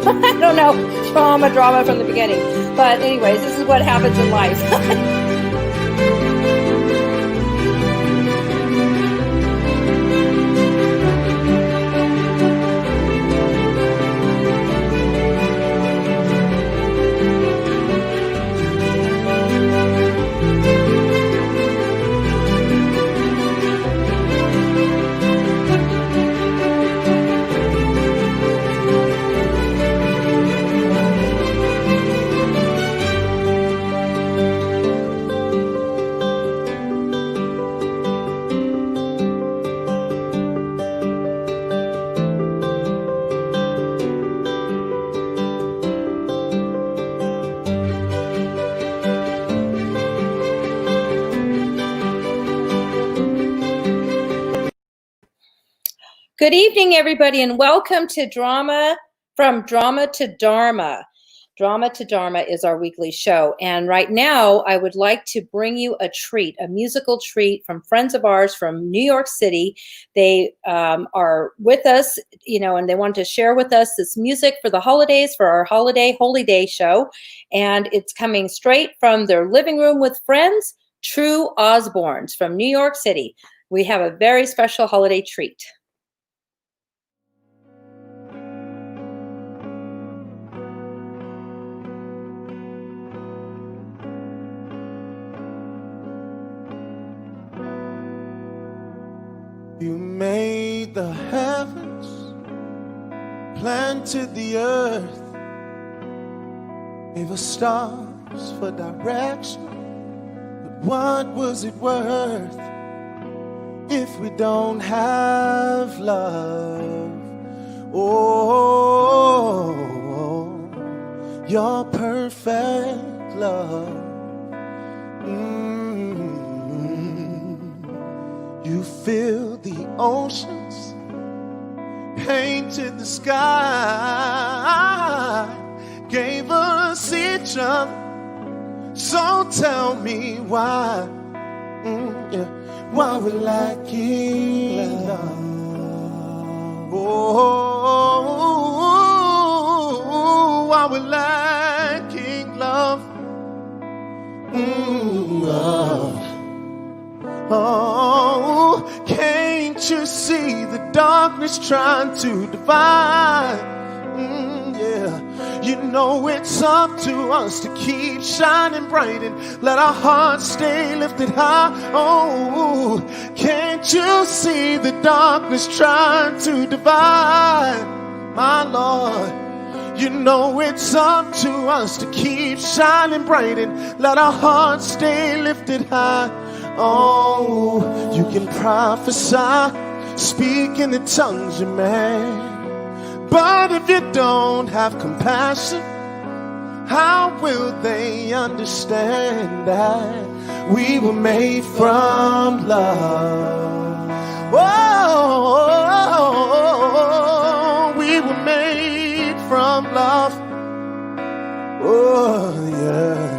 I don't know, drama from the beginning. But anyways, this is what happens in life. Good evening, everybody, and welcome to From Drama to Dharma. Drama to Dharma is our weekly show. And right now, I would like to bring you a treat, a musical treat from friends of ours from New York City. They are with us, and they wanted to share with us this music for the holidays, for our holiday Holy Day show. And it's coming straight from their living room with friends, True Osbornes from New York City. We have a very special holiday treat. You made the heavens, planted the earth, gave us stars for direction. But what was it worth if we don't have love? Oh, your perfect love. You filled the oceans, painted the sky, gave us each other. So tell me why, why we're lacking love. Oh, why we're lacking love. Oh, can't you see the darkness trying to divide? Yeah, you know it's up to us to keep shining bright and let our hearts stay lifted high. Oh, can't you see the darkness trying to divide? My Lord, you know it's up to us to keep shining bright and let our hearts stay lifted high. Oh, you can prophesy, speak in the tongues you made, but if you don't have compassion, how will they understand that we were made from love? Oh, we were made from love. Oh, yeah.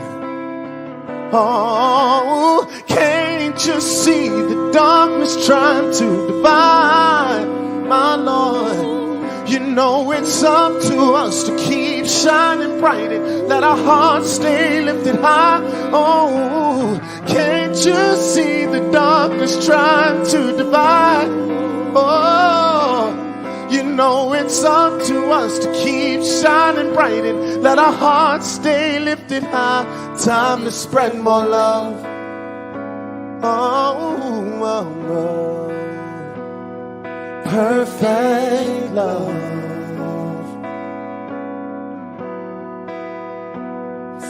Oh, can't you see the darkness trying to divide? My Lord, you know it's up to us to keep shining bright and let our hearts stay lifted high. Oh, can't you see the darkness trying to divide? Oh, you know it's up to us to keep shining bright and let our hearts stay lifted high. Time to spread more love. Oh, perfect love,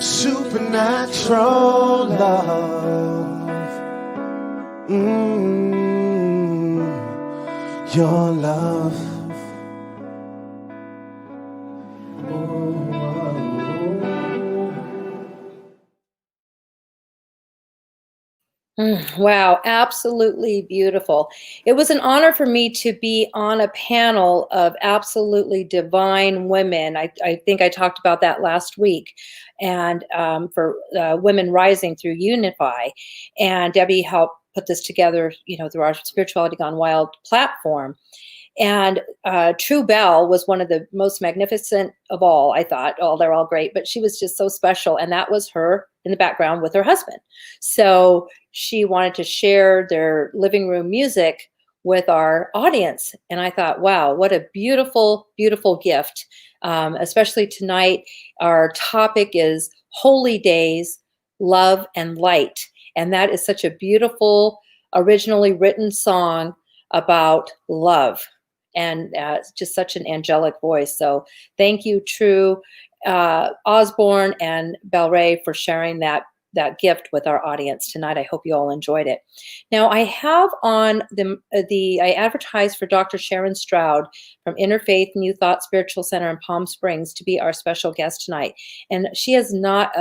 supernatural love. Your love. Wow, absolutely beautiful. It was an honor for me to be on a panel of absolutely divine women. I think I talked about that last week, and for Women Rising through Unify. And Debbie helped put this together, through our Spirituality Gone Wild platform. And True Bell was one of the most magnificent of all, I thought. Oh, they're all great, but she was just so special. And that was her in the background with her husband. So she wanted to share their living room music with our audience. And I thought, wow, what a beautiful, beautiful gift. Especially tonight, our topic is Holy Days, Love and Light. And that is such a beautiful, originally written song about love, and just such an angelic voice. So thank you, True Osborne and Belray, for sharing that gift with our audience tonight. I hope you all enjoyed it. Now, I have on I advertised for Dr. Sharron Stroud from Interfaith New Thought Spiritual Center in Palm Springs to be our special guest tonight. And she has not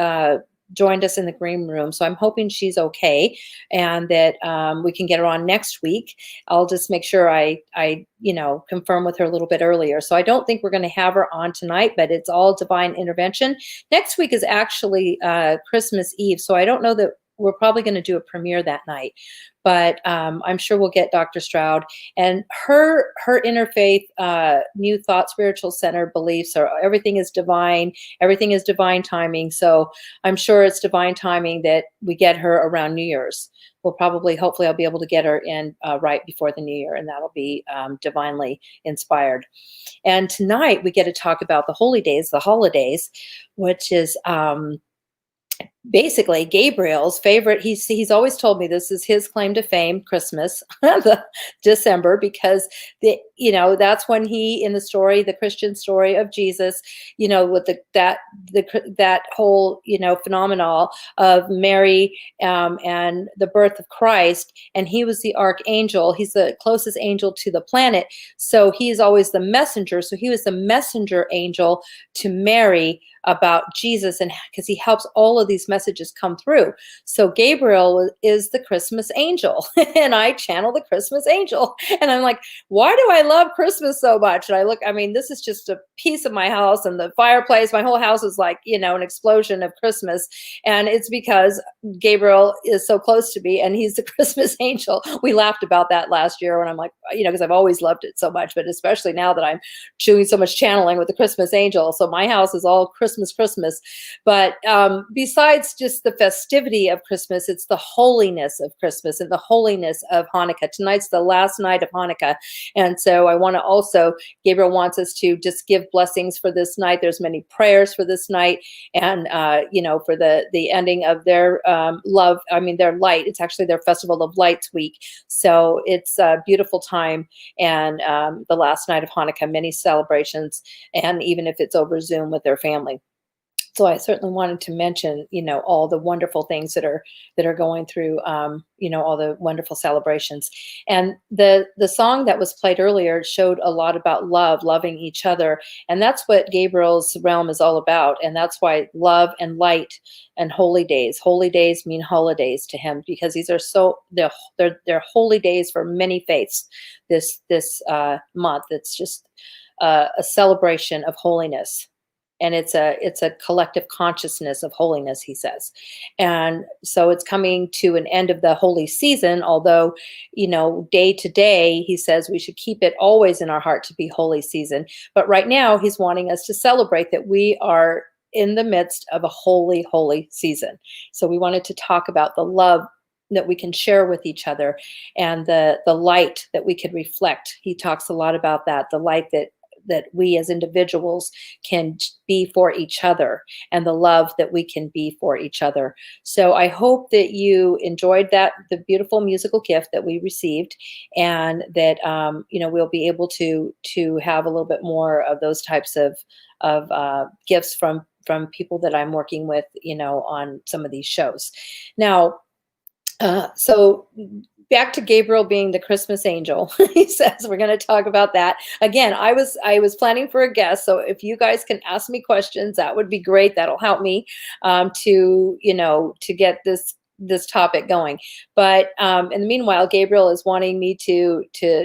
joined us in the green room, so I'm hoping she's okay and that we can get her on next week. I'll just make sure I confirm with her a little bit earlier. So I don't think we're going to have her on tonight, but it's all divine intervention. Next week is actually Christmas Eve, so I don't know that we're probably going to do a premiere that night, but I'm sure we'll get Dr. Stroud. And her interfaith New Thought Spiritual Center beliefs are everything is divine timing. So I'm sure it's divine timing that we get her around New Year's. Hopefully I'll be able to get her in right before the New Year, and that'll be divinely inspired. And tonight we get to talk about the holy days, the holidays, which is basically Gabriel's favorite. He's always told me this is his claim to fame, Christmas, the December, because that's when he, in the story, the Christian story of Jesus, with that whole phenomenon of Mary and the birth of Christ, and he was the archangel. He's the closest angel to the planet, so he's always the messenger. So he was the messenger angel to Mary about Jesus, and because he helps all of these messages come through. So Gabriel is the Christmas angel, and I channel the Christmas angel, and I'm like, why do I love Christmas so much? And this is just a piece of my house, and the fireplace, my whole house is like, an explosion of Christmas. And it's because Gabriel is so close to me, and he's the Christmas angel. We laughed about that last year when I'm like, because I've always loved it so much, but especially now that I'm doing so much channeling with the Christmas angel. So my house is all Christmas. But besides just the festivity of Christmas, it's the holiness of Christmas and the holiness of Hanukkah. Tonight's the last night of Hanukkah. And so I want to also, Gabriel wants us to just give blessings for this night. There's many prayers for this night, and, for the ending of their love, their light. It's actually their Festival of Lights week. So it's a beautiful time. And the last night of Hanukkah, many celebrations, and even if it's over Zoom with their family. So I certainly wanted to mention, all the wonderful things that are going through, all the wonderful celebrations. And the song that was played earlier showed a lot about love, loving each other. And that's what Gabriel's realm is all about. And that's why love and light and holy days mean holidays to him, because these are they're holy days for many faiths this month. It's just a celebration of holiness. And it's a collective consciousness of holiness, he says. And so it's coming to an end of the holy season, although, day to day, he says we should keep it always in our heart to be holy season. But right now, he's wanting us to celebrate that we are in the midst of a holy, holy season. So we wanted to talk about the love that we can share with each other, and the light that we could reflect. He talks a lot about that, the light that we as individuals can be for each other, and the love that we can be for each other. So I hope that you enjoyed the beautiful musical gift that we received, and that we'll be able to have a little bit more of those types of gifts from people that I'm working with, on some of these shows. Now, so back to Gabriel being the Christmas angel. He says we're going to talk about that. Again, I was planning for a guest, so if you guys can ask me questions, that would be great. That'll help me to get this topic going. But in the meanwhile, Gabriel is wanting me to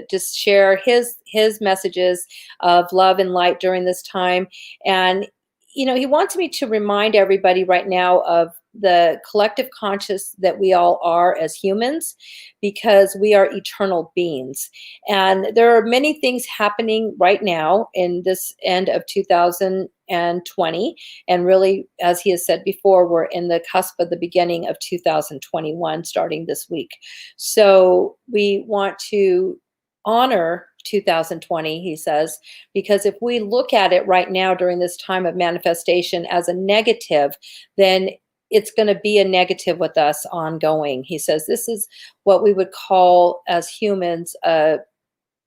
just share his messages of love and light during this time. And he wants me to remind everybody right now of the collective conscious that we all are as humans, because we are eternal beings. And there are many things happening right now in this end of 2020. And really, as he has said before, we're in the cusp of the beginning of 2021, starting this week. So we want to honor 2020, he says, because if we look at it right now during this time of manifestation as a negative, then it's going to be a negative with us ongoing. He says this is what we would call as humans a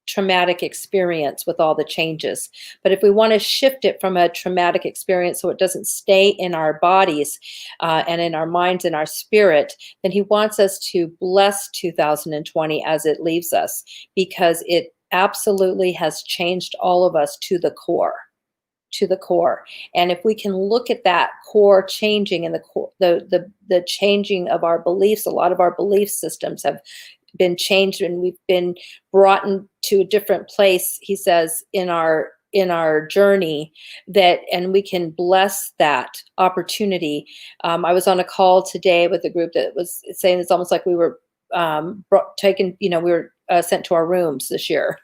traumatic experience with all the changes. But if we want to shift it from a traumatic experience so it doesn't stay in our bodies and in our minds and our spirit, then he wants us to bless 2020 as it leaves us, because it absolutely has changed all of us to the core. And if we can look at that core changing and the changing of our beliefs, a lot of our belief systems have been changed and we've been brought into a different place, he says, in our journey, that, and we can bless that opportunity. I was on a call today with a group that was saying it's almost like we were we were sent to our rooms this year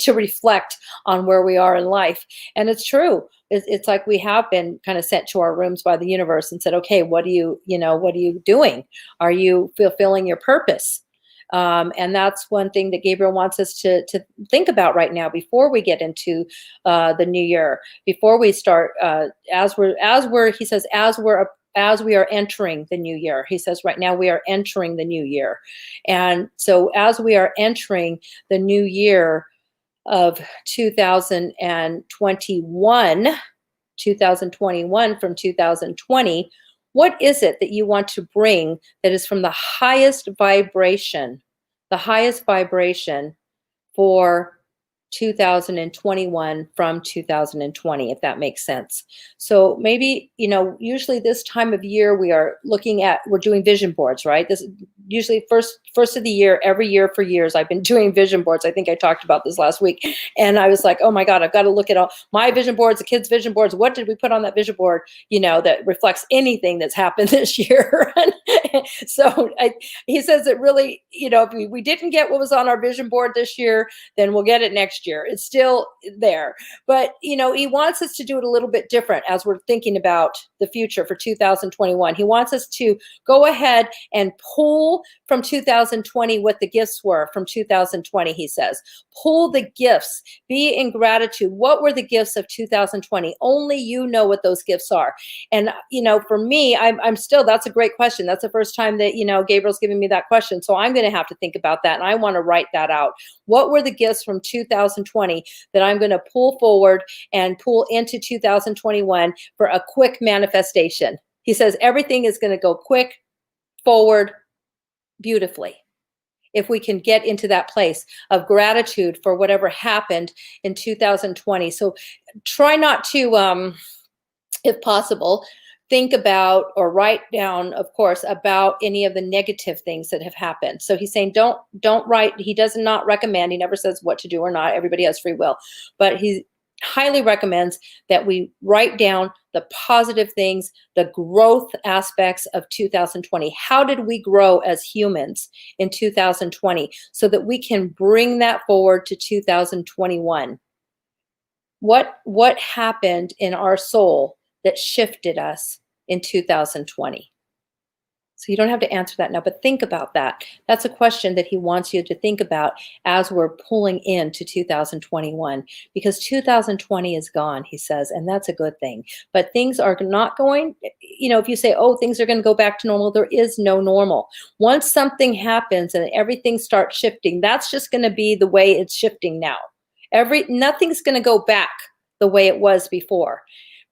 to reflect on where we are in life. And it's true. It's like we have been kind of sent to our rooms by the universe and said, okay, what are you doing? Are you fulfilling your purpose? And that's one thing that Gabriel wants us to think about right now before we get into the new year, before we start, as we are entering the new year. He says right now we are entering the new year. And so as we are entering the new year of 2021 from 2020, what is it that you want to bring that is from the highest vibration for 2021 from 2020, if that makes sense. So maybe, usually this time of year we're doing vision boards, right? This usually first of the year, every year for years, I've been doing vision boards. I think I talked about this last week. And I was like, oh my God, I've got to look at all my vision boards, the kids' vision boards. What did we put on that vision board, that reflects anything that's happened this year? So he says that really, if we didn't get what was on our vision board this year, then we'll get it next year. It's still there. But, he wants us to do it a little bit different as we're thinking about the future for 2021. He wants us to go ahead and pull from 2020 what the gifts were from 2020, he says. Pull the gifts. Be in gratitude. What were the gifts of 2020? Only you know what those gifts are. And, for me, I'm still, that's a great question. That's the first time that, Gabriel's giving me that question. So I'm going to have to think about that. And I want to write that out. What were the gifts from 2020 that I'm going to pull forward and pull into 2021 for a quick manifestation? He says everything is going to go quick, forward, beautifully. If we can get into that place of gratitude for whatever happened in 2020. So try not to, if possible, think about or write down, of course, about any of the negative things that have happened. So he's saying don't write. He does not recommend. He never says what to do or not. Everybody has free will. But he highly recommends that we write down the positive things, the growth aspects of 2020. How did we grow as humans in 2020 so that we can bring that forward to 2021? What happened in our soul that shifted us in 2020? So you don't have to answer that now, but think about that. That's a question that he wants you to think about as we're pulling into 2021, because 2020 is gone, he says, and that's a good thing. But things are not going, if you say, oh, things are going to go back to normal, there is no normal. Once something happens and everything starts shifting, that's just going to be the way it's shifting now. Nothing's going to go back the way it was before.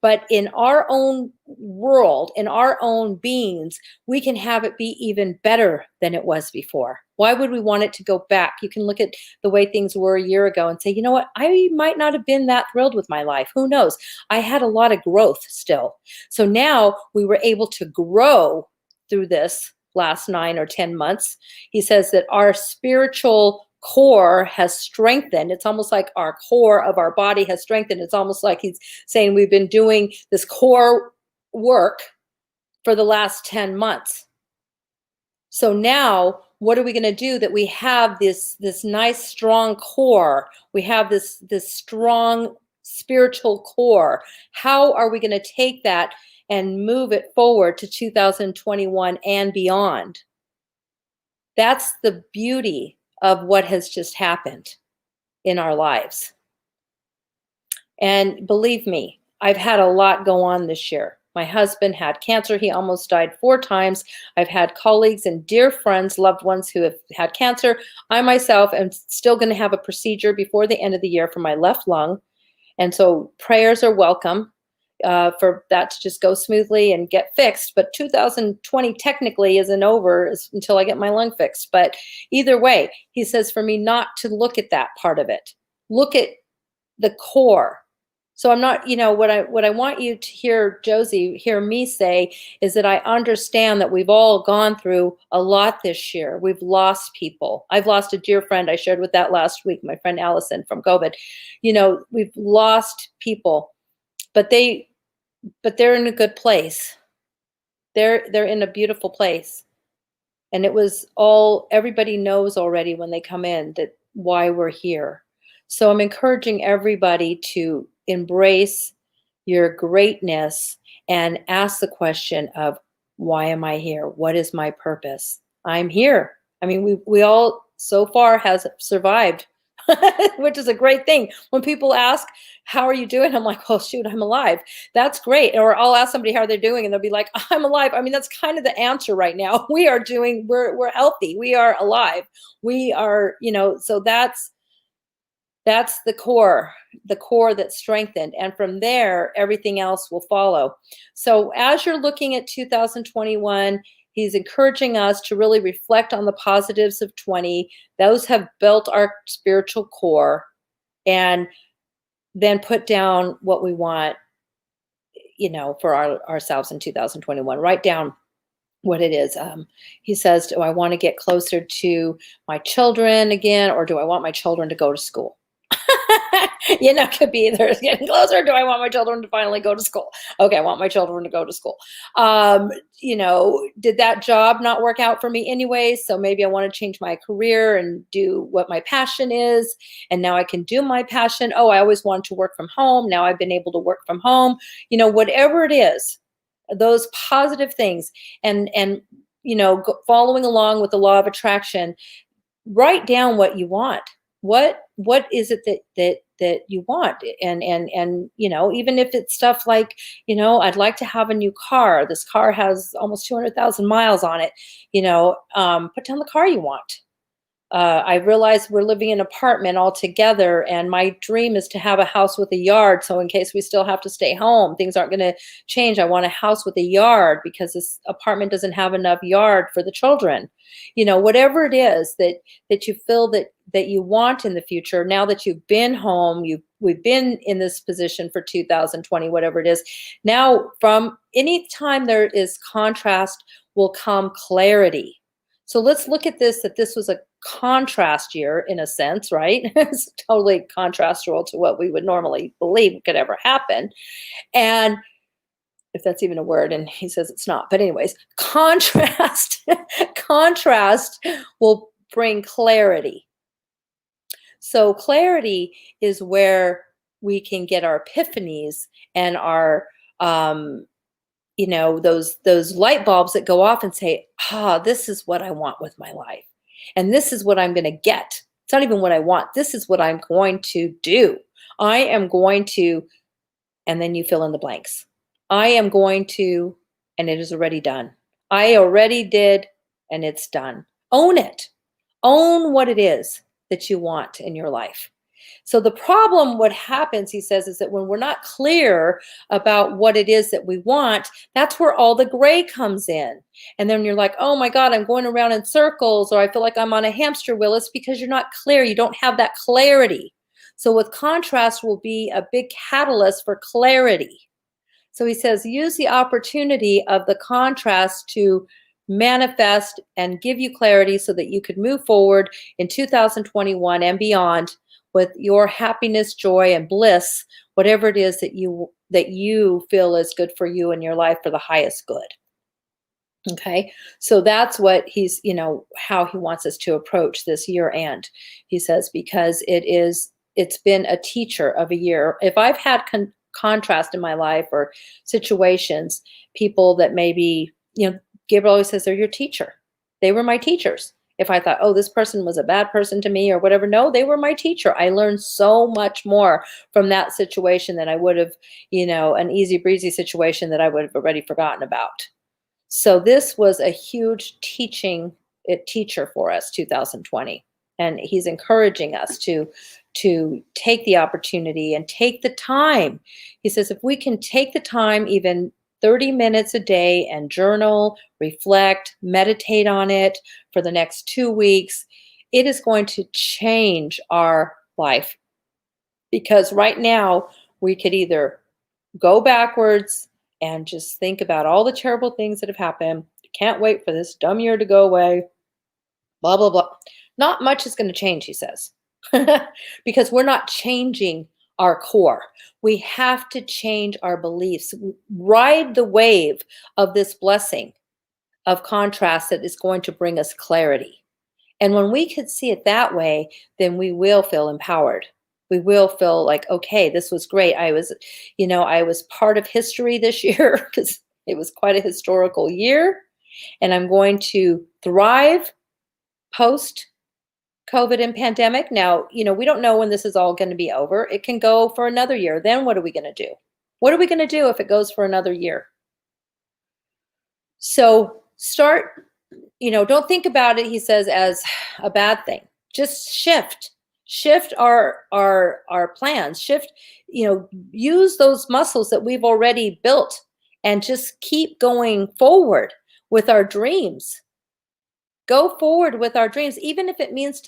But in our own world, in our own beings, we can have it be even better than it was before. Why would we want it to go back? You can look at the way things were a year ago and say, you know what, I might not have been that thrilled with my life. Who knows? I had a lot of growth still. So now we were able to grow through this last 9 or 10 months. He says that our spiritual core has strengthened. It's almost like our core of our body has strengthened. It's almost like he's saying we've been doing this core work for the last 10 months. So now what are we going to do that we have this nice strong core? We have this strong spiritual core. How are we going to take that and move it forward to 2021 and beyond? That's the beauty of what has just happened in our lives. And believe me, I've had a lot go on this year. My husband had cancer. He almost died 4 times. I've had colleagues and dear friends, loved ones who have had cancer. I myself am still going to have a procedure before the end of the year for my left lung. And so prayers are welcome for that to just go smoothly and get fixed. But 2020 technically isn't over until I get my lung fixed. But either way, he says for me not to look at that part of it. Look at the core. So I'm not, what I want you to hear, Josie, hear me say is that I understand that we've all gone through a lot this year. We've lost people. I've lost a dear friend. I shared with that last week, my friend Allison from COVID. We've lost people, but they're in a good place. They're in a beautiful place. And it was everybody knows already when they come in that why we're here. So I'm encouraging everybody to embrace your greatness and ask the question of, why am I here? What is my purpose? I'm here. I mean, we all so far has survived, which is a great thing. When people ask, how are you doing? I'm like, oh, shoot, I'm alive. That's great. Or I'll ask somebody how they're doing and they'll be like, I'm alive. I mean, that's kind of the answer right now. We're healthy. We are alive. We are, so that's the core that's strengthened. And from there, everything else will follow. So as you're looking at 2021, he's encouraging us to really reflect on the positives of 20. Those have built our spiritual core, and then put down what we want, for ourselves in 2021. Write down what it is. He says, do I want to get closer to my children again, or do I want my children to go to school? Could be either getting closer. Do I want my children to finally go to school? Okay, I want my children to go to school. Did that job not work out for me anyway? So maybe I want to change my career and do what my passion is. And now I can do my passion. Oh, I always wanted to work from home. Now I've been able to work from home. Whatever it is, those positive things, and following along with the law of attraction, write down what you want. What is it that you want? And even if it's stuff like, I'd like to have a new car. This car has almost 200,000 miles on it. Put down the car you want. I realize we're living in an apartment all together, and my dream is to have a house with a yard. So in case we still have to stay home, things aren't going to change. I want a house with a yard because this apartment doesn't have enough yard for the children. Whatever it is that you feel that you want in the future, now that you've been home, we've been in this position for 2020, whatever it is. Now, from any time there is contrast will come clarity. So let's look at that this was a contrast year in a sense, right? It's totally contrastual to what we would normally believe could ever happen. And if that's even a word, and he says it's not, but anyways, contrast will bring clarity. So clarity is where we can get our epiphanies and our those light bulbs that go off and say, this is what I want with my life. And this is what I'm going to get. It's not even what I want. This is what I'm going to do. I am going to, and then you fill in the blanks. I am going to, and it is already done. I already did, and it's done. Own it. Own what it is that you want in your life. So the problem, what happens, he says, is that when we're not clear about what it is that we want, that's where all the gray comes in. And then you're like, oh my God, I'm going around in circles, or I feel like I'm on a hamster wheel. It's because you're not clear. You don't have that clarity. So with contrast will be a big catalyst for clarity. So he says, use the opportunity of the contrast to manifest and give you clarity so that you could move forward in 2021 and beyond with your happiness, joy, and bliss, whatever it is that you feel is good for you in your life for the highest good. Okay. So that's what he's, how he wants us to approach this year end. He says, because it's been a teacher of a year. If I've had contrast in my life or situations, people that maybe, Gabriel always says they're your teacher. They were my teachers. If I thought, oh, this person was a bad person to me or whatever, no, they were my teacher. I learned so much more from that situation than I would have, an easy breezy situation that I would have already forgotten about. So this was a huge teacher for us, 2020. And he's encouraging us to take the opportunity and take the time. He says, if we can take the time, even 30 minutes a day, and journal, reflect, meditate on it for the next 2 weeks, it is going to change our life. Because right now we could either go backwards and just think about all the terrible things that have happened. Can't wait for this dumb year to go away. Blah, blah, blah. Not much is going to change, he says, because we're not changing our core. We have to change our beliefs, ride the wave of this blessing of contrast that is going to bring us clarity. And when we could see it that way, then we will feel empowered. We will feel like, okay, this was great. I was part of history this year because it was quite a historical year, and I'm going to thrive post COVID and pandemic. Now, we don't know when this is all going to be over. It can go for another year. Then what are we going to do? What are we going to do if it goes for another year? So start, don't think about it, he says, as a bad thing. Just shift our plans, use those muscles that we've already built and just keep going forward with our dreams. Go forward with our dreams, even if it means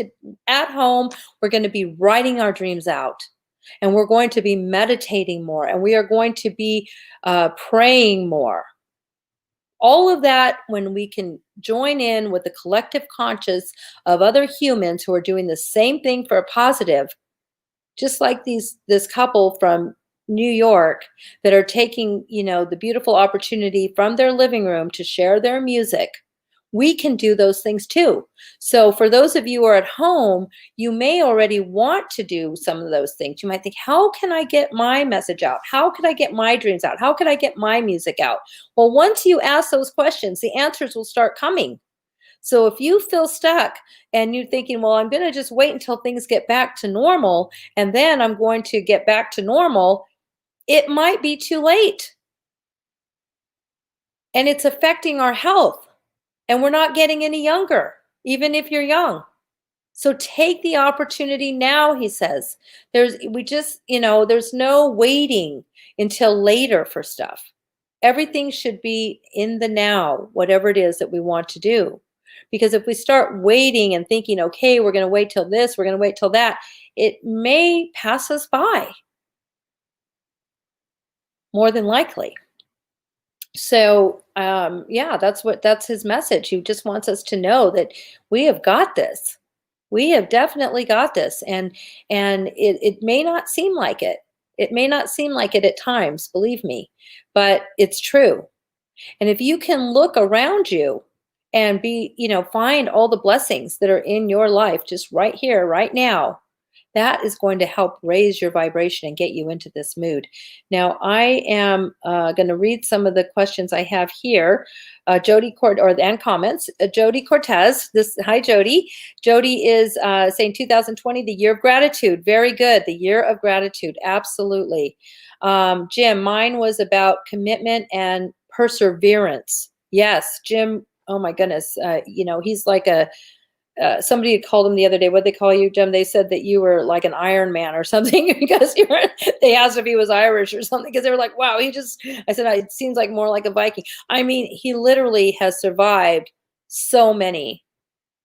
at home, we're going to be writing our dreams out, and we're going to be meditating more, and we are going to be praying more. All of that, when we can join in with the collective conscious of other humans who are doing the same thing for a positive, just like this couple from New York that are taking, the beautiful opportunity from their living room to share their music. We can do those things too. So for those of you who are at home, you may already want to do some of those things. You might think, how can I get my message out? How can I get my dreams out? How can I get my music out? Well, once you ask those questions, the answers will start coming. So if you feel stuck and you're thinking, well, I'm going to just wait until things get back to normal, and then I'm going to get back to normal, it might be too late. And it's affecting our health. And we're not getting any younger, even if you're young. So take the opportunity now, he says. There's no waiting until later for stuff. Everything should be in the now, whatever it is that we want to do. Because if we start waiting and thinking, okay, we're going to wait till this, we're going to wait till that, it may pass us by. More than likely. So, that's his message. He just wants us to know that we have got this. We have definitely got this. And it may not seem like it. It may not seem like it at times, believe me, but it's true. And if you can look around you and find all the blessings that are in your life, just right here, right now, that is going to help raise your vibration and get you into this mood. Now, I am going to read some of the questions I have here. And comments. Jody Cortez. Hi, Jody. Jody is saying 2020, the year of gratitude. Very good. The year of gratitude. Absolutely. Jim, mine was about commitment and perseverance. Yes, Jim. Oh my goodness. He's like somebody had called him the other day. What they call you, Jim? They said that you were like an Iron Man or something because they asked if he was Irish or something because they were like, wow, I said, it seems like more like a Viking. I mean, he literally has survived so many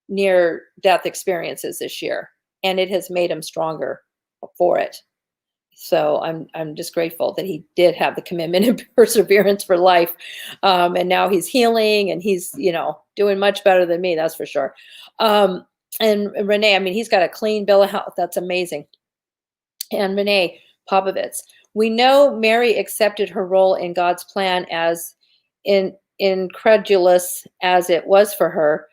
near death experiences this year, and it has made him stronger for it. So I'm just grateful that he did have the commitment and perseverance for life. And now he's healing and he's, doing much better than me. That's for sure. And Renee, I mean, he's got a clean bill of health. That's amazing. And Renee Popovitz, we know Mary accepted her role in God's plan as in incredulous as it was for her,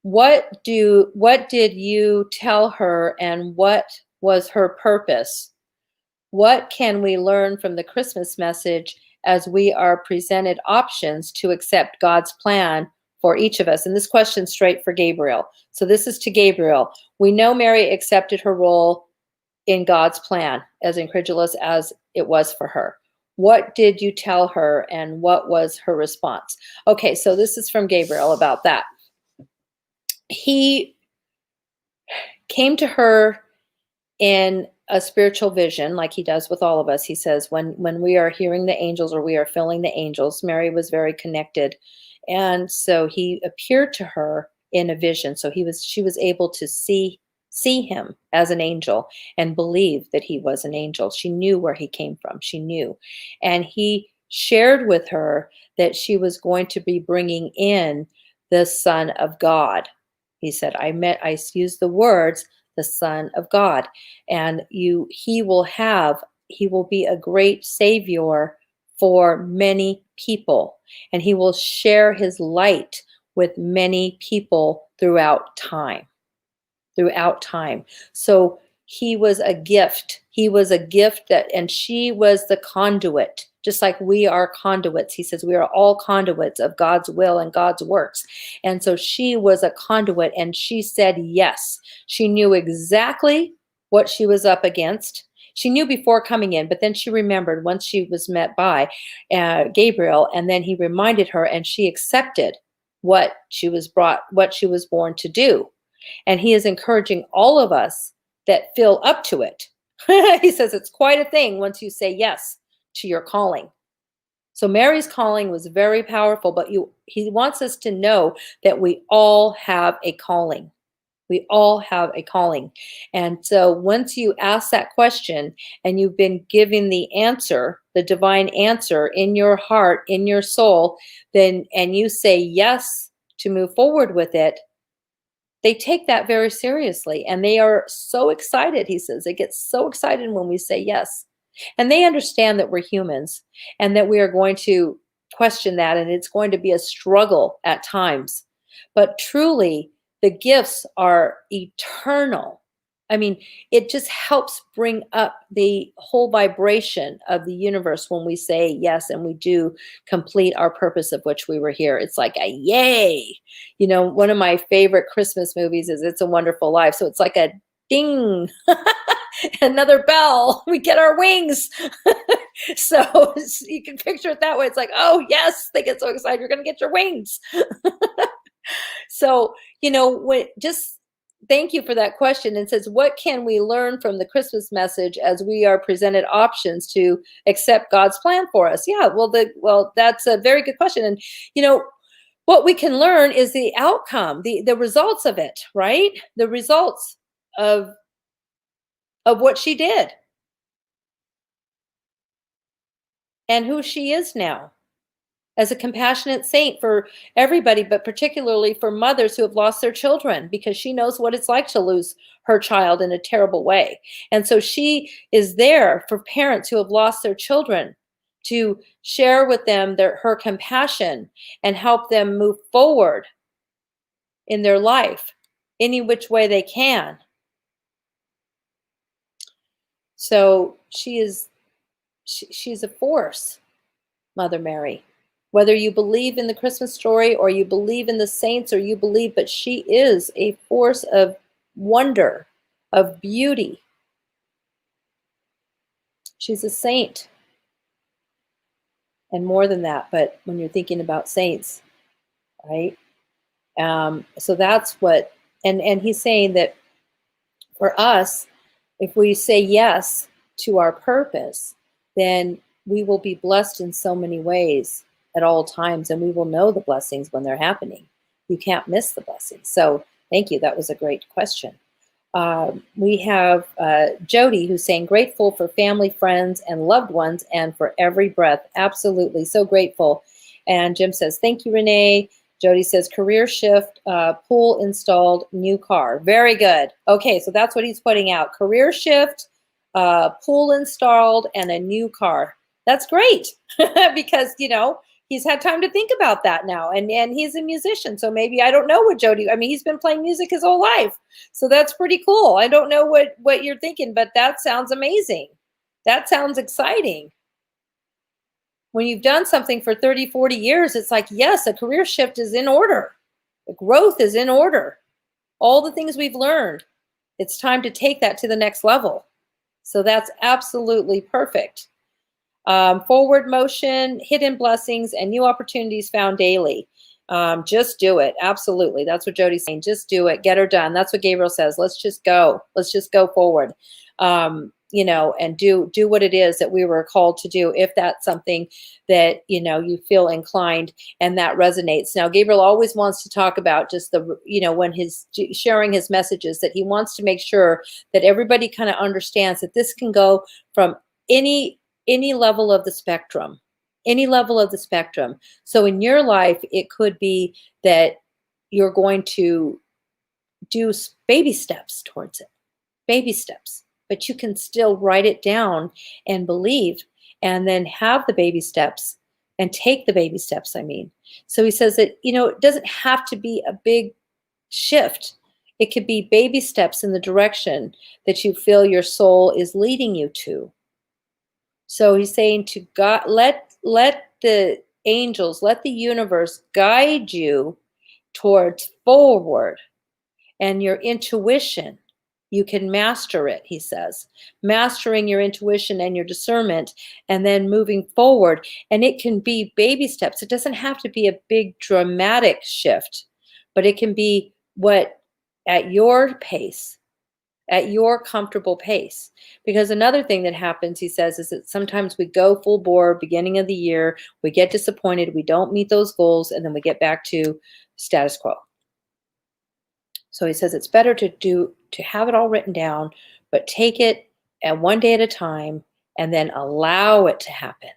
what did you tell her, and what was her purpose? What can we learn from the Christmas message as we are presented options to accept God's plan for each of us? And this question's straight for Gabriel. So this is to Gabriel. We know Mary accepted her role in God's plan, as incredulous as it was for her. What did you tell her, and what was her response? Okay, so this is from Gabriel about that. He came to her in a spiritual vision, like he does with all of us. He says, when we are hearing the angels, or we are feeling the angels, Mary was very connected. And so he appeared to her in a vision. So she was able to see him as an angel and believe that he was an angel. She knew where he came from. She knew. And he shared with her that she was going to be bringing in the Son of God. He said, I used the words, the Son of God, and he will be a great savior for many people, and he will share his light with many people throughout time. So he was a gift. And she was the conduit, just like we are conduits. He says we are all conduits of God's will and God's works. And so she was a conduit, and she said yes. She knew exactly what she was up against. She knew before coming in, but then she remembered once she was met by Gabriel, and then he reminded her, and she accepted what she was born to do. And he is encouraging all of us that feel up to it. He says it's quite a thing once you say yes to your calling. So Mary's calling was very powerful, but he wants us to know that we all have a calling. We all have a calling. And so once you ask that question and you've been given the answer, the divine answer in your heart, in your soul, and you say yes to move forward with it, they take that very seriously, and they are so excited. He says they get so excited when we say yes, and they understand that we're humans and that we are going to question that, and it's going to be a struggle at times. But truly, the gifts are eternal. I mean, it just helps bring up the whole vibration of the universe when we say yes and we do complete our purpose of which we were here. It's like a yay. You know, one of my favorite Christmas movies is It's a Wonderful Life. So it's like a ding, another bell. We get our wings. So you can picture it that way. It's like, oh, yes, they get so excited. You're going to get your wings. So, thank you for that question. It says, what can we learn from the Christmas message as we are presented options to accept God's plan for us? Yeah, well, that's a very good question. And, what we can learn is the outcome, the results of it, right? The results of what she did and who she is now as a compassionate saint for everybody, but particularly for mothers who have lost their children, because she knows what it's like to lose her child in a terrible way. And so she is there for parents who have lost their children to share with them her compassion and help them move forward in their life any which way they can. So she's a force, Mother Mary. Whether you believe in the Christmas story or you believe in the saints or you believe, but she is a force of wonder, of beauty. She's a saint. And more than that, but when you're thinking about saints, right? So that's what, and he's saying that for us, if we say yes to our purpose, then we will be blessed in so many ways at all times, and we will know the blessings when they're happening. You can't miss the blessings. So thank you. That was a great question. We have Jody, who's saying grateful for family, friends, and loved ones, and for every breath. Absolutely. So grateful. And Jim says, thank you, Renee. Jody says career shift, pool installed, new car. Very good. Okay, so that's what he's putting out. Career shift, pool installed, and a new car. That's great because, he's had time to think about that now. And he's a musician. So maybe, I don't know what Jody, I mean, he's been playing music his whole life. So that's pretty cool. I don't know what you're thinking, but that sounds amazing. That sounds exciting. When you've done something for 30, 40 years, it's like, yes, a career shift is in order. The growth is in order. All the things we've learned, it's time to take that to the next level. So that's absolutely perfect. Forward motion, hidden blessings, and new opportunities found daily. Just do it. Absolutely. That's what Jody's saying. Just do it. Get her done. That's what Gabriel says. Let's just go. Let's just go forward. And do what it is that we were called to do, if that's something that, you feel inclined and that resonates. Now, Gabriel always wants to talk about just when he's sharing his messages, that he wants to make sure that everybody kind of understands that this can go from any level of the spectrum, So in your life, it could be that you're going to do baby steps towards it, baby steps. But you can still write it down and believe, and then have the baby steps and take the baby steps. So he says that, it doesn't have to be a big shift. It could be baby steps in the direction that you feel your soul is leading you to. So he's saying to God, let the angels, let the universe guide you towards forward, and your intuition. You can master it, he says, mastering your intuition and your discernment, and then moving forward. And it can be baby steps. It doesn't have to be a big dramatic shift, but it can be at your pace, at your comfortable pace. Because another thing that happens, he says, is that sometimes we go full bore beginning of the year, we get disappointed, we don't meet those goals, and then we get back to status quo. So he says it's better to have it all written down, but take it at one day at a time, and then allow it to happen.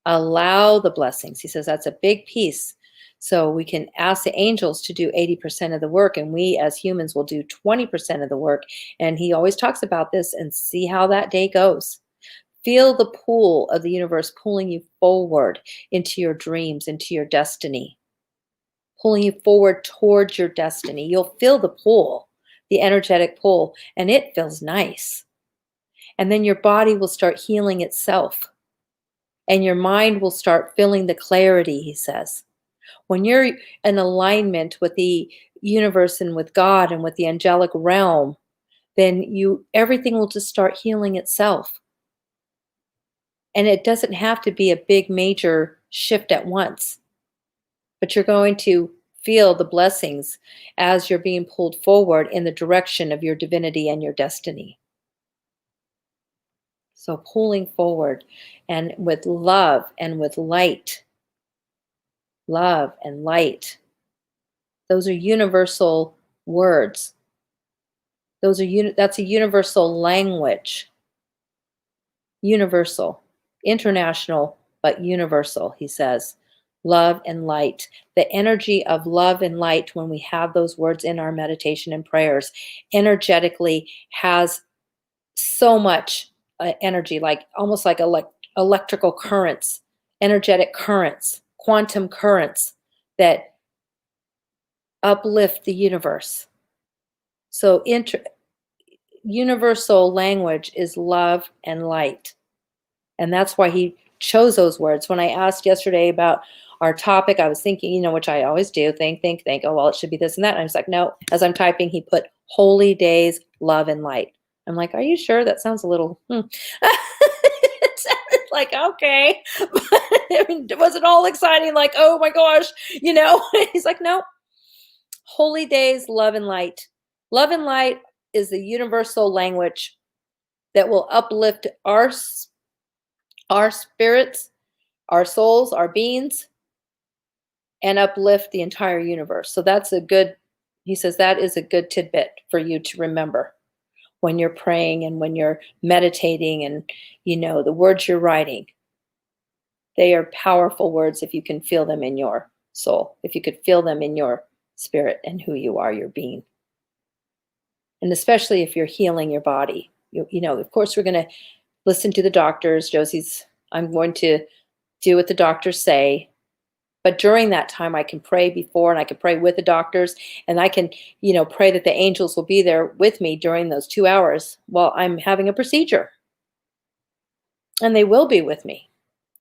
Allow the blessings. He says that's a big piece. So we can ask the angels to do 80% of the work, and we as humans will do 20% of the work. And he always talks about this, and see how that day goes. Feel the pull of the universe pulling you forward into your dreams, into your destiny. Pulling you forward towards your destiny. You'll feel the pull, the energetic pull, and it feels nice. And then your body will start healing itself. And your mind will start feeling the clarity, he says. When you're in alignment with the universe and with God and with the angelic realm, then everything will just start healing itself. And it doesn't have to be a big major shift at once. But you're going to feel the blessings as you're being pulled forward in the direction of your divinity and your destiny. So pulling forward, and with love and with light. Love and light. Those are universal words. That's a universal language. Universal, international, but universal, he says. Love and light. The energy of love and light, when we have those words in our meditation and prayers, energetically has so much energy, almost like electrical currents, energetic currents, quantum currents that uplift the universe. So universal language is love and light. And that's why he chose those words. When I asked yesterday about our topic, I was thinking, which I always do, think, oh, well, it should be this and that. And I was like, no, as I'm typing, he put holy days, love and light. I'm like, are you sure? That sounds a little, It sounded like, okay. But was it all exciting? Like, oh my gosh, He's like, no, holy days, love and light. Love and light is the universal language that will uplift our spirits, our souls, our beings, and uplift the entire universe. So he says that is a good tidbit for you to remember when you're praying and when you're meditating, and the words you're writing. They are powerful words if you can feel them in your soul, if you could feel them in your spirit and who you are, your being. And especially if you're healing your body. Of course, we're going to listen to the doctors. I'm going to do what the doctors say. But during that time, I can pray before, and I can pray with the doctors, and I can, pray that the angels will be there with me during those 2 hours while I'm having a procedure. And they will be with me.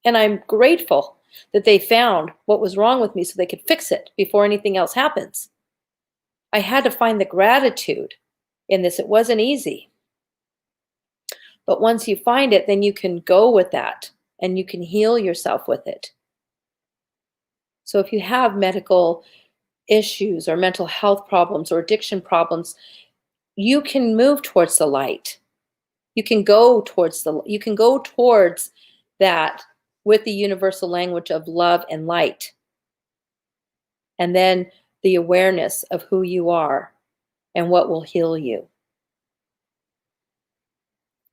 And I'm grateful that they found what was wrong with me so they could fix it before anything else happens. I had to find the gratitude in this. It wasn't easy. But once you find it, then you can go with that and you can heal yourself with it. So if you have medical issues or mental health problems or addiction problems, you can move towards the light. You can go towards that with the universal language of love and light. And then the awareness of who you are and what will heal you.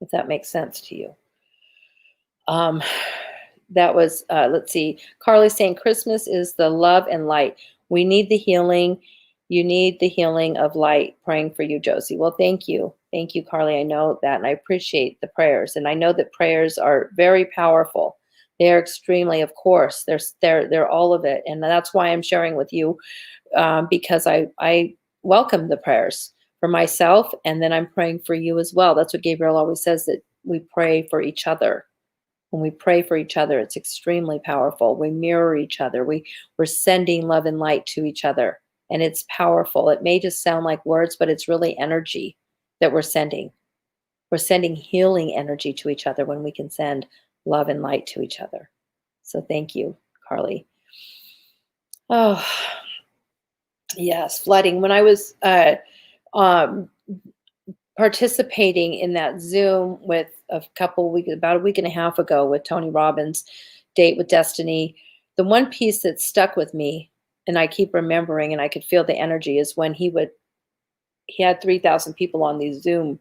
If that makes sense to you. That was, let's see, Carly's saying Christmas is the love and light. We need the healing. You need the healing of light. Praying for you, Josie. Well, thank you. Thank you, Carly. I know that, and I appreciate the prayers. And I know that prayers are very powerful. They're extremely, of course, they're all of it. And that's why I'm sharing with you, because I welcome the prayers for myself, and then I'm praying for you as well. That's what Gabriel always says, that we pray for each other. When we pray for each other, it's extremely powerful. We mirror each other. We're sending love and light to each other. And it's powerful. It may just sound like words, but it's really energy that we're sending. We're sending healing energy to each other when we can send love and light to each other. So thank you, Carly. Oh, yes, flooding. When I was participating in that Zoom with about a week and a half ago with Tony Robbins' Date with Destiny, the one piece that stuck with me, and I keep remembering, and I could feel the energy, is when he had 3,000 people on these Zoom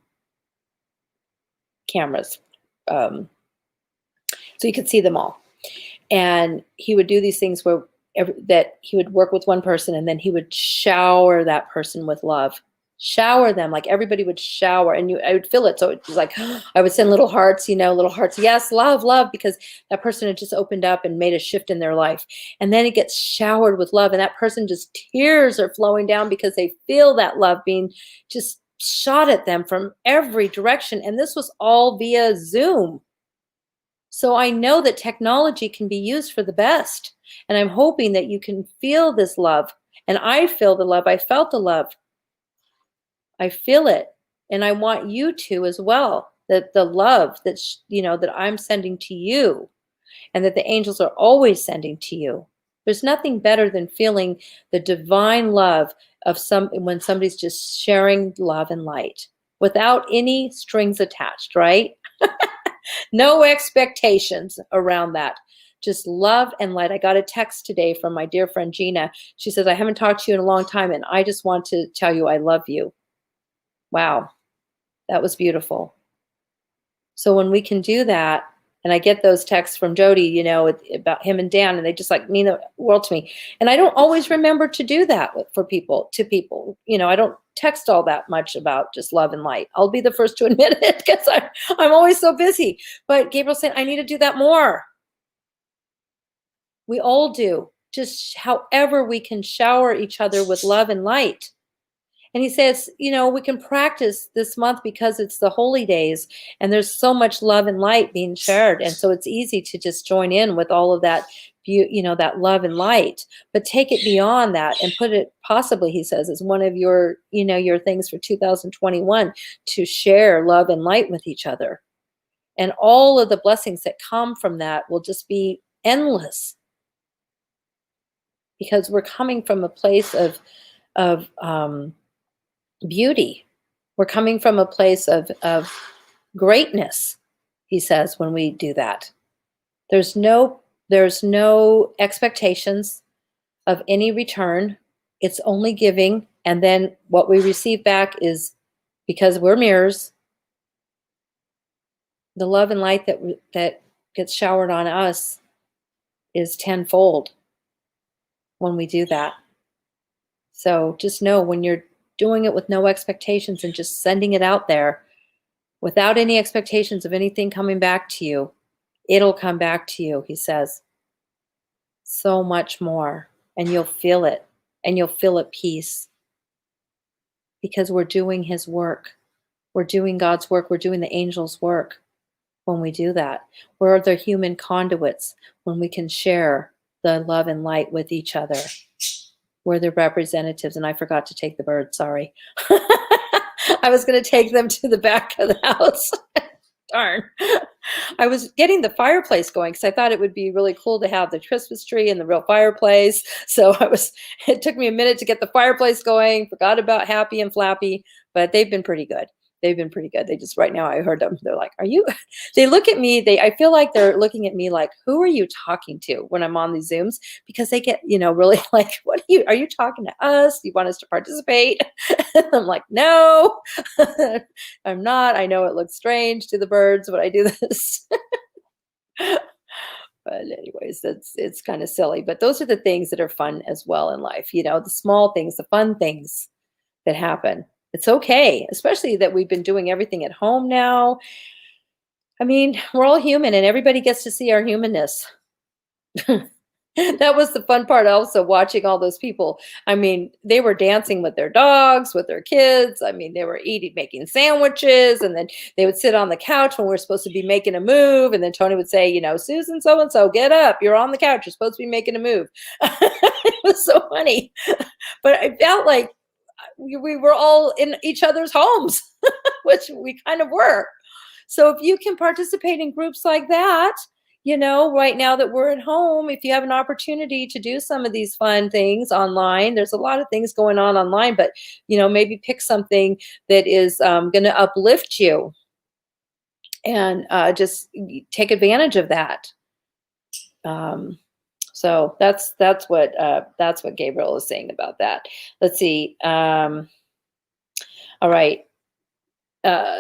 cameras. So you could see them all. And he would do these things where that he would work with one person, and then he would shower that person with love. Shower them, like everybody would shower, and I would feel it. So it was like, I would send little hearts, little hearts. Yes, love, love, because that person had just opened up and made a shift in their life. And then it gets showered with love, and that person, just tears are flowing down because they feel that love being just shot at them from every direction. And this was all via Zoom. So I know that technology can be used for the best. And I'm hoping that you can feel this love. And I feel the love. I felt the love. I feel it. And I want you to as well. That the love that, that I'm sending to you, and that the angels are always sending to you. There's nothing better than feeling the divine love of when somebody's just sharing love and light without any strings attached, right? No expectations around that. Just love and light. I got a text today from my dear friend Gina. She says, I haven't talked to you in a long time, and I just want to tell you I love you. Wow, that was beautiful. So when we can do that, and I get those texts from Jody, about him and Dan, and they just mean the world to me. And I don't always remember to do that to people. I don't text all that much about just love and light. I'll be the first to admit it, because I'm always so busy. But Gabriel said, I need to do that more. We all do. Just however we can shower each other with love and light. And he says, we can practice this month because it's the holy days, and there's so much love and light being shared. And so it's easy to just join in with all of that, that love and light, but take it beyond that and put it possibly, he says, as one of your, your things for 2021, to share love and light with each other. And all of the blessings that come from that will just be endless, because we're coming from a place of beauty. We're coming from a place of greatness, he says, when we do that. There's no expectations of any return. It's only giving. And then what we receive back is, because we're mirrors, the love and light that gets showered on us is tenfold when we do that. So just know, when you're doing it with no expectations and just sending it out there without any expectations of anything coming back to you, it'll come back to you, he says. so much more, and you'll feel it, and you'll feel at peace because we're doing his work. We're doing God's work. We're doing the angels' work when we do that. We're the human conduits when we can share the love and light with each other. We're the representatives, and I forgot to take the birds, sorry. I was going to take them to the back of the house. Darn. I was getting the fireplace going because I thought it would be really cool to have the Christmas tree and the real fireplace. So it took me a minute to get the fireplace going, forgot about Happy and Flappy, but they've been pretty good. They've been pretty good. They just, right now I heard them. They're like, they look at me. I feel like they're looking at me like, who are you talking to when I'm on these Zooms? Because they get, really like, are you talking to us? Do you want us to participate? I'm like, no, I'm not. I know it looks strange to the birds when I do this. But anyways, it's kind of silly. But those are the things that are fun as well in life. The small things, the fun things that happen. It's okay, especially that we've been doing everything at home now. I mean, we're all human and everybody gets to see our humanness. That was the fun part also, watching all those people. I mean, they were dancing with their dogs, with their kids. I mean, they were making sandwiches, and then they would sit on the couch when we're supposed to be making a move. And then Tony would say, Susan, so-and-so, get up. You're on the couch. You're supposed to be making a move. It was so funny. But I felt like we were all in each other's homes, which we kind of were. So if you can participate in groups like that, right now that we're at home, if you have an opportunity to do some of these fun things online, there's a lot of things going on online, but, maybe pick something that is going to uplift you and just take advantage of that. So that's what Gabriel is saying about that. Let's see. All right.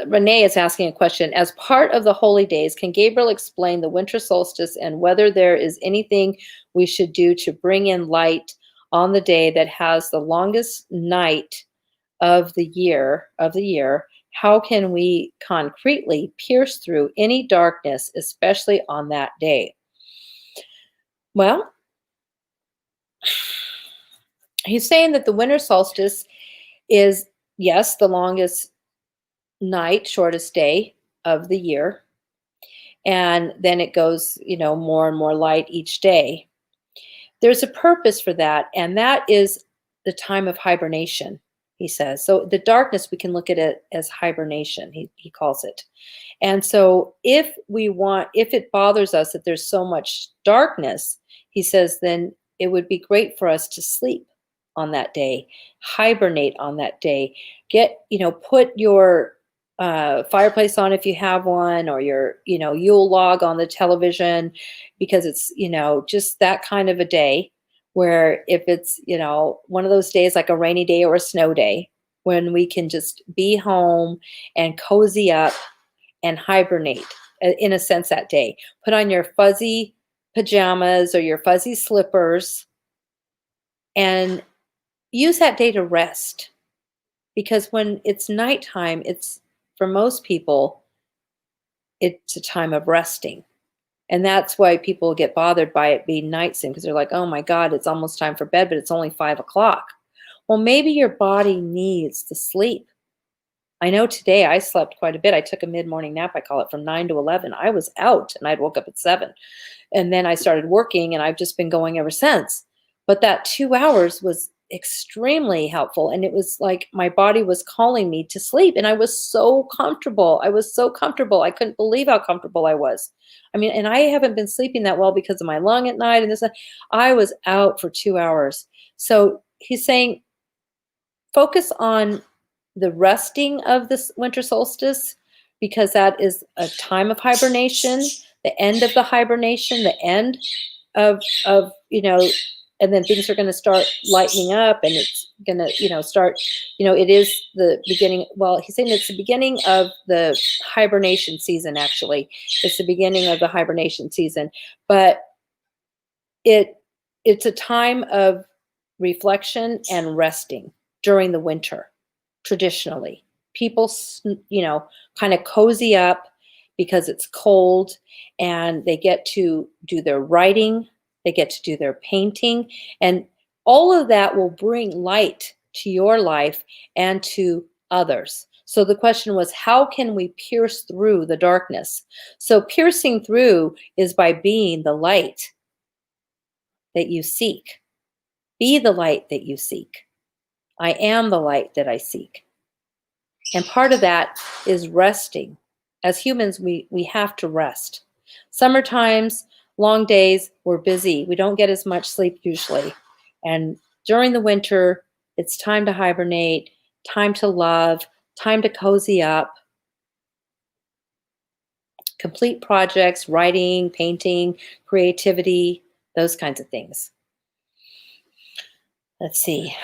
Renee is asking a question. As part of the holy days, can Gabriel explain the winter solstice and whether there is anything we should do to bring in light on the day that has the longest night of the year? How can we concretely pierce through any darkness, especially on that day? Well, he's saying that the winter solstice is, yes, the longest night, shortest day of the year. And then it goes, more and more light each day. There's a purpose for that, and that is the time of hibernation, he says. So the darkness, we can look at it as hibernation, he calls it. And so if it bothers us that there's so much darkness, he says, then it would be great for us to sleep on that day, hibernate on that day, put your fireplace on if you have one, or your, Yule log on the television, because it's, just that kind of a day where if it's, one of those days like a rainy day or a snow day, when we can just be home and cozy up and hibernate in a sense that day. Put on your fuzzy pajamas or your fuzzy slippers and use that day to rest. Because when it's nighttime, for most people, it's a time of resting. And that's why people get bothered by it being night soon, because they're like, oh my God, it's almost time for bed, but it's only 5 o'clock. Well, maybe your body needs to sleep. I know today I slept quite a bit. I took a mid-morning nap, I call it, from 9 to 11. I was out and I'd woke up at 7. And then I started working and I've just been going ever since. But that 2 hours was extremely helpful. And it was like my body was calling me to sleep. And I was so comfortable. I couldn't believe how comfortable I was. I mean, and I haven't been sleeping that well because of my lung at night and this. I was out for 2 hours. So he's saying, focus on the resting of this winter solstice, because that is a time of hibernation, the end of the hibernation, the end of and then things are going to start lightening up, and it's going to, start, it is the beginning. Well, he's saying it's the beginning of the hibernation season, actually. It's the beginning of the hibernation season, but it's a time of reflection and resting during the winter. Traditionally, people, kind of cozy up because it's cold, and they get to do their writing They get to do their painting. And all of that will bring light to your life and to others. So the question was, how can we pierce through the darkness? So piercing through is by being the light that you seek. Be the light that you seek. I am the light that I seek. And part of that is resting. As humans, we have to rest. Summer times, long days, we're busy. We don't get as much sleep usually. And during the winter, it's time to hibernate, time to love, time to cozy up, complete projects, writing, painting, creativity, those kinds of things. Let's see.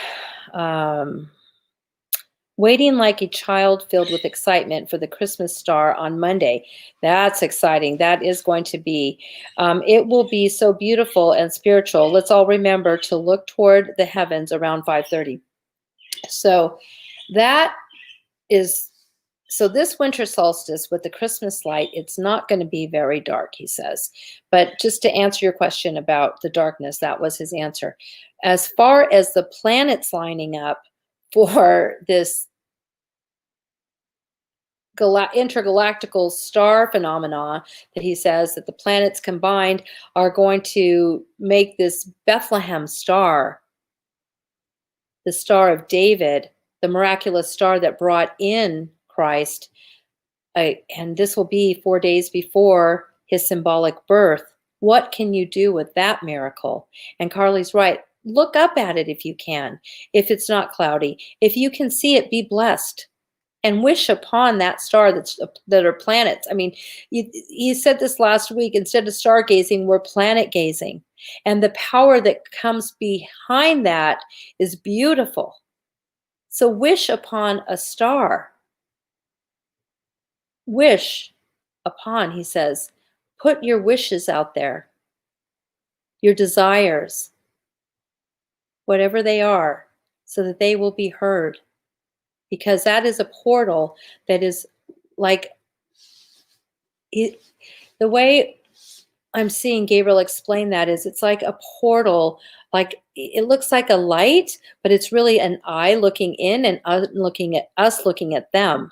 Waiting like a child filled with excitement for the Christmas star on Monday. That's exciting. That is going to be, it will be so beautiful and spiritual. Let's all remember to look toward the heavens around 5:30. So that is, so this winter solstice with the Christmas light, it's not going to be very dark, he says. But just to answer your question about the darkness, that was his answer. As far as the planets lining up for this intergalactical star phenomena that he says that the planets combined are going to make this Bethlehem star, the Star of David, the miraculous star that brought in Christ. And this will be 4 days before his symbolic birth. What can you do with that miracle? And Carly's right. Look up at it if you can, if it's not cloudy. If you can see it, be blessed. And wish upon that star that are planets. I mean, you said this last week, instead of stargazing, we're planet gazing. And the power that comes behind that is beautiful. So wish upon a star. Wish upon, he says, put your wishes out there, your desires, whatever they are, so that they will be heard. Because that is a portal that is like, the way I'm seeing Gabriel explain that is it's like a portal, like it looks like a light, but it's really an eye looking in and us looking at them.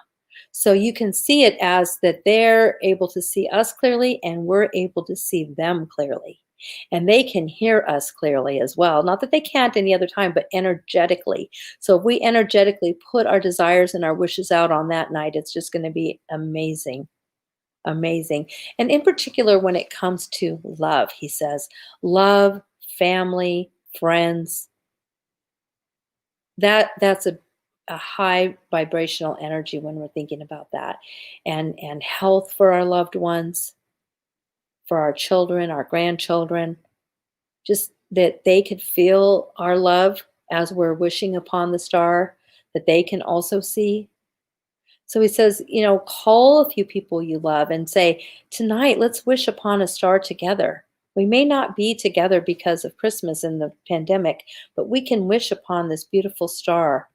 So you can see it as that they're able to see us clearly and we're able to see them clearly. And they can hear us clearly as well. Not that they can't any other time, but energetically. So if we energetically put our desires and our wishes out on that night, it's just going to be amazing. Amazing. And in particular, when it comes to love, he says, love, family, friends, that's a high vibrational energy when we're thinking about that. And health for our loved ones, for our children, our grandchildren, just that they could feel our love as we're wishing upon the star, that they can also see. So he says, call a few people you love and say, tonight, let's wish upon a star together. We may not be together because of Christmas and the pandemic, but we can wish upon this beautiful star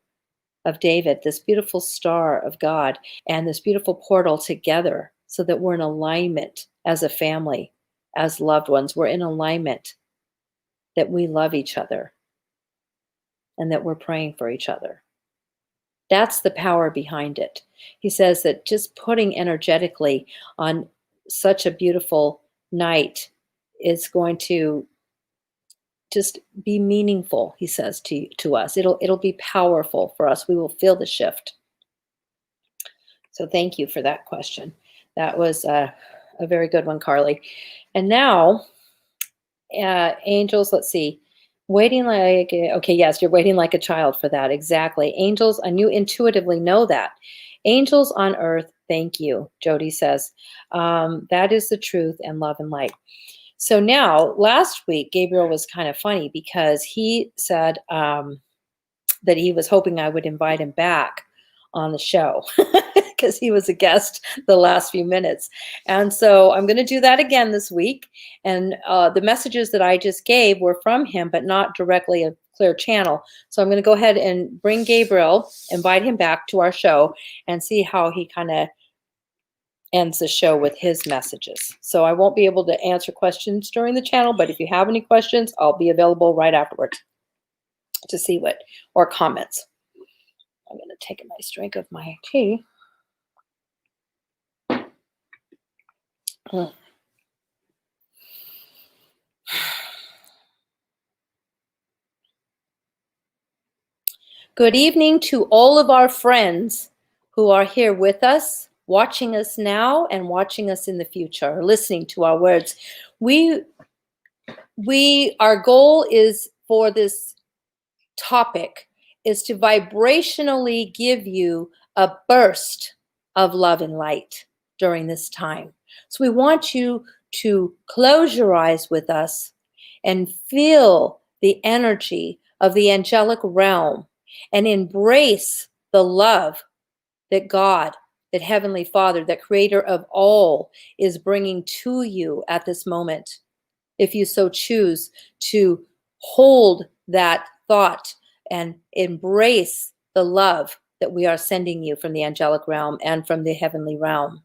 of David, this beautiful star of God, and this beautiful portal together so that we're in alignment as a family, as loved ones. We're in alignment, that we love each other and that we're praying for each other. That's the power behind it. He says that just putting energetically on such a beautiful night is going to just be meaningful, he says to us. It'll be powerful for us. We will feel the shift. So thank you for that question. That was a very good one, Carly. And now, angels, let's see. Waiting like, okay, yes, you're waiting like a child for that. Exactly. Angels, and you intuitively know that. Angels on earth, thank you, Jody says. That is the truth and love and light. So now, last week, Gabriel was kind of funny because he said that he was hoping I would invite him back on the show because he was a guest the last few minutes. And so I'm going to do that again this week. And the messages that I just gave were from him, but not directly a clear channel. So I'm going to go ahead and bring Gabriel, invite him back to our show and see how he kind of ends the show with his messages. So I won't be able to answer questions during the channel, but if you have any questions, I'll be available right afterwards to see what, or comments. I'm going to take a nice drink of my tea. Good evening to all of our friends who are here with us, watching us now and watching us in the future, listening to our words. Our goal is for this topic is to vibrationally give you a burst of love and light during this time. So we want you to close your eyes with us and feel the energy of the angelic realm and embrace the love that God, that Heavenly Father, that Creator of all, is bringing to you at this moment. If you so choose to hold that thought and embrace the love that we are sending you from the angelic realm and from the heavenly realm.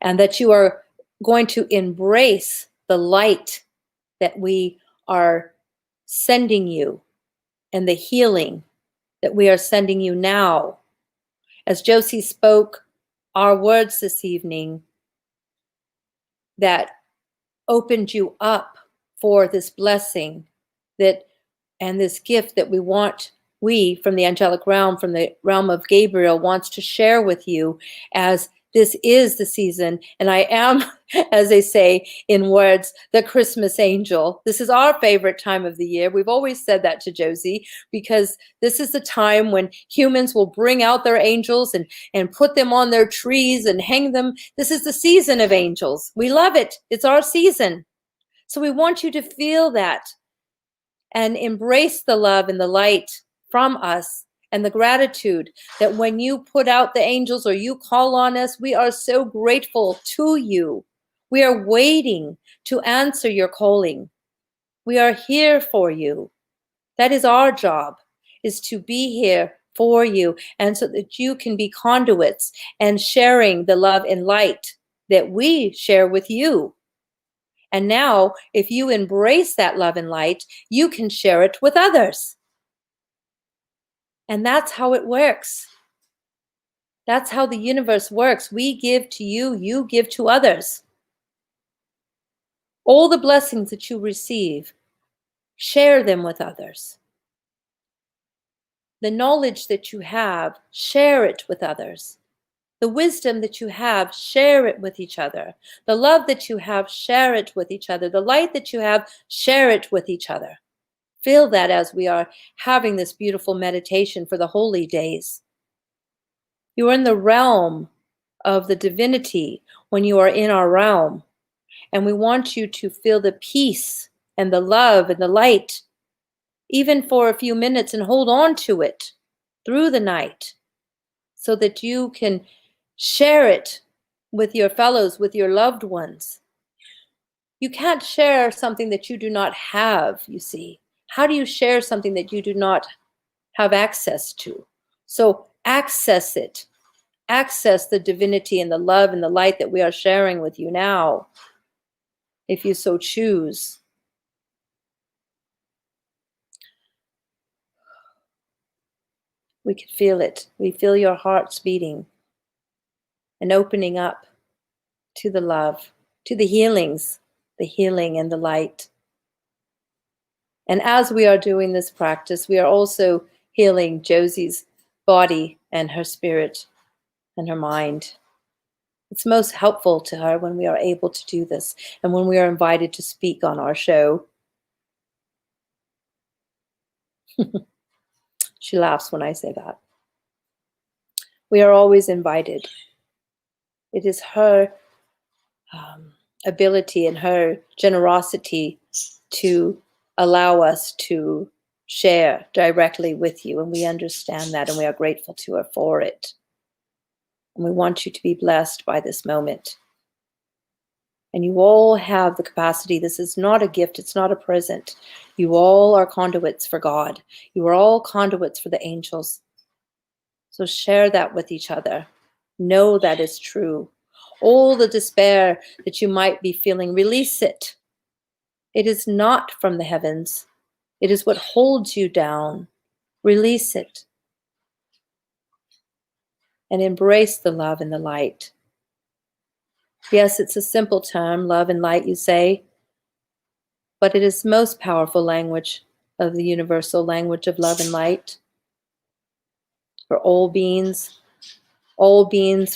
And that you are going to embrace the light that we are sending you and the healing that we are sending you now. As Josie spoke our words this evening that opened you up for this blessing that and this gift that we from the angelic realm, from the realm of Gabriel, wants to share with you, as this is the season. And I am, as they say in words, the Christmas angel. This is our favorite time of the year. We've always said that to Josie, because this is the time when humans will bring out their angels and put them on their trees and hang them. This is the season of angels. We love it. It's our season. So we want you to feel that and embrace the love and the light from us, and the gratitude that when you put out the angels or you call on us, we are so grateful to you. We are waiting to answer your calling. We are here for you. That is our job, is to be here for you, and so that you can be conduits and sharing the love and light that we share with you. And now, if you embrace that love and light, you can share it with others. And that's how it works. That's how the universe works. We give to you, you give to others. All the blessings that you receive, share them with others. The knowledge that you have, share it with others. The wisdom that you have, share it with each other. The love that you have, share it with each other. The light that you have, share it with each other. Feel that as we are having this beautiful meditation for the holy days. You are in the realm of the divinity when you are in our realm. And we want you to feel the peace and the love and the light, even for a few minutes, and hold on to it through the night so that you can share it with your fellows, with your loved ones. You can't share something that you do not have, you see. How do you share something that you do not have access to? So access it. Access the divinity and the love and the light that we are sharing with you now, if you so choose. We can feel it. We feel your hearts beating and opening up to the love, to the healings, the healing and the light. And as we are doing this practice, we are also healing Josie's body and her spirit and her mind. It's most helpful to her when we are able to do this and when we are invited to speak on our show. She laughs when I say that. We are always invited. It is her ability and her generosity to allow us to share directly with you, and we understand that, and we are grateful to her for it. And we want you to be blessed by this moment. And you all have the capacity. This is not a gift. It's not a present. You all are conduits for God. You are all conduits for the angels. So share that with each other. Know that is true. All the despair that you might be feeling, release it. It is not from the heavens. It is what holds you down. Release it. And embrace the love and the light. Yes, it's a simple term, love and light, you say, but it is the most powerful language of the universal language of love and light. For all beings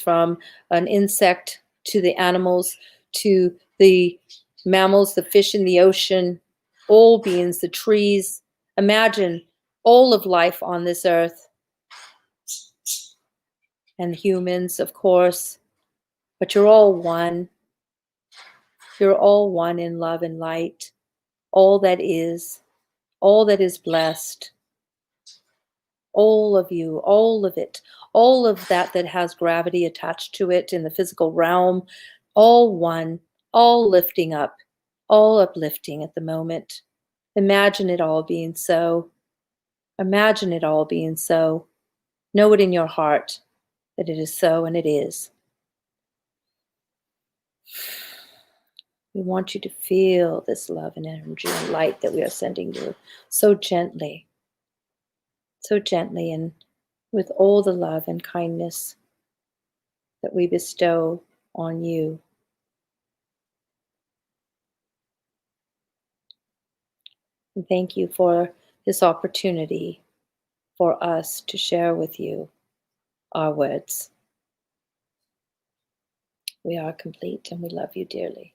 from an insect to the animals, to the mammals, the fish in the ocean, all beings, the trees. Imagine all of life on this earth. And humans, of course. But you're all one. You're all one in love and light. All that is blessed. All of you, all of it, all of that has gravity attached to it in the physical realm, all one, all lifting up, all uplifting at the moment. Imagine it all being so. Imagine it all being so. Know it in your heart that it is so, and it is. We want you to feel this love and energy and light that we are sending you so gently, and with all the love and kindness that we bestow on you. And thank you for this opportunity for us to share with you our words. We are complete and we love you dearly.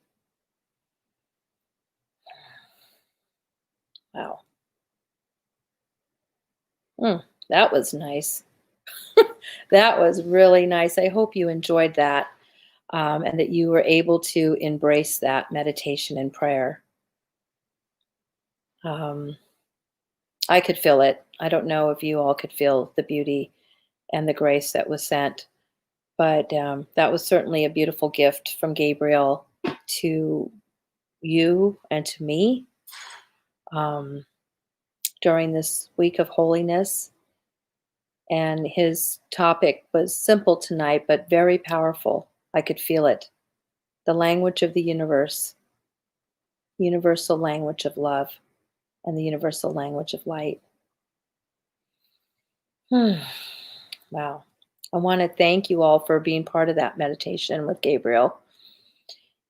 Wow. That was nice. That was really nice. I hope you enjoyed that and that you were able to embrace that meditation and prayer. I could feel it. I don't know if you all could feel the beauty and the grace that was sent, but that was certainly a beautiful gift from Gabriel to you and to me during this week of holiness. And his topic was simple tonight, but very powerful. I could feel it. The language of the universe, universal language of love, and the universal language of light. Wow. I want to thank you all for being part of that meditation with Gabriel.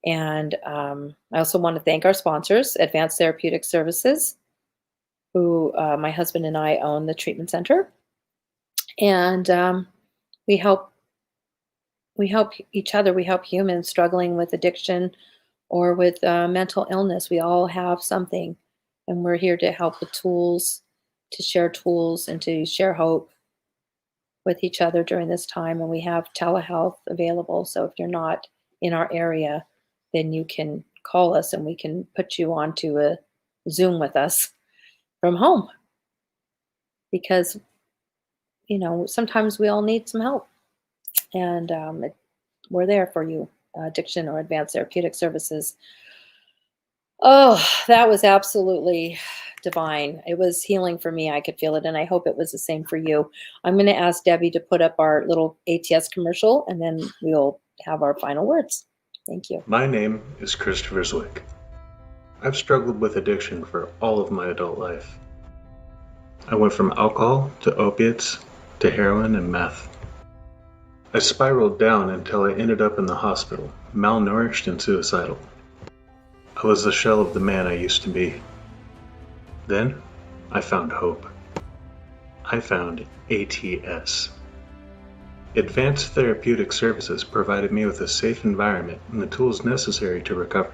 And I also want to thank our sponsors, Advanced Therapeutic Services, who my husband and I own the treatment center. And we help each other. We help humans struggling with addiction or with mental illness. We all have something, and we're here to help with tools, to share tools, and to share hope with each other during this time. And we have telehealth available. So if you're not in our area, then you can call us and we can put you onto a Zoom with us from home. Because, sometimes we all need some help. And we're there for you, Addiction or Advanced Therapeutic Services. Oh, that was absolutely divine. It was healing for me. I could feel it, and I hope it was the same for you. I'm going to ask Debbie to put up our little ATS commercial, and then we'll have our final words. Thank you. My name is Christopher Zwick. I've struggled with addiction for all of my adult life. I went from alcohol to opiates to heroin and meth. I spiraled down until I ended up in the hospital, malnourished and suicidal. I was the shell of the man I used to be. Then, I found hope. I found ATS. Advanced Therapeutic Services provided me with a safe environment and the tools necessary to recover.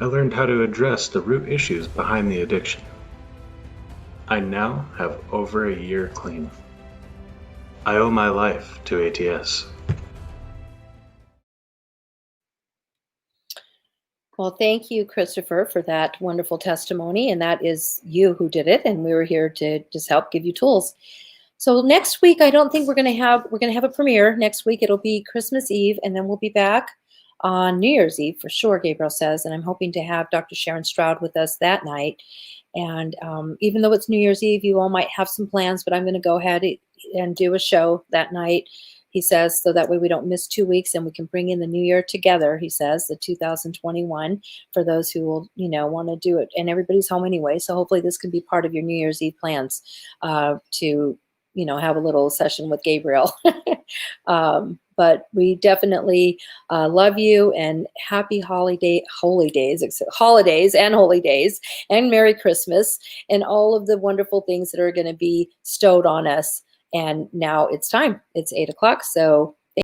I learned how to address the root issues behind the addiction. I now have over a year clean. I owe my life to ATS. Well, thank you, Christopher, for that wonderful testimony. And that is you who did it. And we were here to just help give you tools. So next week, I don't think we're going to have a premiere. Next week, it'll be Christmas Eve, and then we'll be back on New Year's Eve for sure, Gabriel says. And I'm hoping to have Dr. Sharron Stroud with us that night. And even though it's New Year's Eve, you all might have some plans, but I'm going to go ahead and do a show that night he says, so that way we don't miss 2 weeks and we can bring in the new year together, he says, the 2021, for those who will, want to do it. And everybody's home anyway, so hopefully this can be part of your New Year's Eve plans, to, have a little session with Gabriel. But we definitely love you, and happy holidays and holy days, and Merry Christmas, and all of the wonderful things that are going to be stowed on us. And now it's time. It's 8 o'clock. So